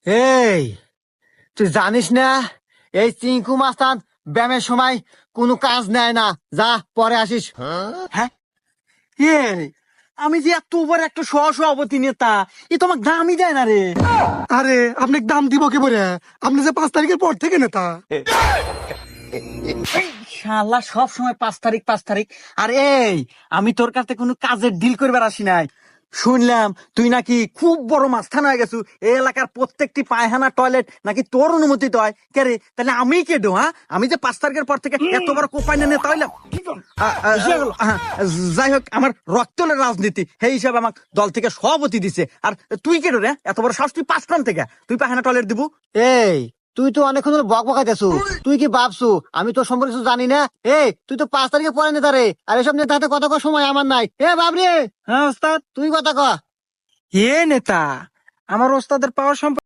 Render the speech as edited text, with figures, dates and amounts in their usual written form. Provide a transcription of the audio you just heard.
এই তুই জানিস না এই চিঙ্কু মাস্তান ব্যায়ামের সময় কোনো কাজ নেয় না, যা পরে আসিস। হ্যাঁ এ রে, আমি যে এত বড় একটা সহসভাপতি নেতা, এ তো আমাকে দামই দেয় না রে। আরে আপনি দাম দিব কি বলে? আপনি যে 5 তারিখের পর থেকে নেতা। শালা সব সময় 5 তারিখ 5 তারিখ। আর এই, আমি তোর কাছে কোনো কাজের ডিল করবার আসি নাই। শুনলাম তুই নাকি খুব বড় মাস্তান হয়ে গেছু, এই এলাকার প্রত্যেকটি পায়খানা টয়লেট নাকি তোর অনুমতিতে হয়। কে রে, তাহলে আমি কে ডো? হ্যাঁ, আমি যে 5 তারিখের পর থেকে এত বড় কোপাইনা নেতা হইলাম। যাই হোক, আমার রক্তলের রাজনীতি সেই হিসাবে আমাকে দল থেকে সভাপতি দিছে। আর তুই কে রে, এত বড় সাহস? তুই 5 থেকে তুই পায়খানা টয়লেট দিব? এই তুই তো অনেকক্ষণ ধরে বক বকাইতেছু, তুই কি ভাবছু আমি তোর সম্পর্কে কিছু জানি না? এই তুই তো 5 তারিখে পরে নেতা রে, আর এসব নেতা হাতে কথা কর সময় আমার নাই। এ বাবরে, হ্যাঁ ওস্তাদ। তুই কথা ক। এ নেতা, আমার ওস্তাদের পাওয়ার সম্পর্কে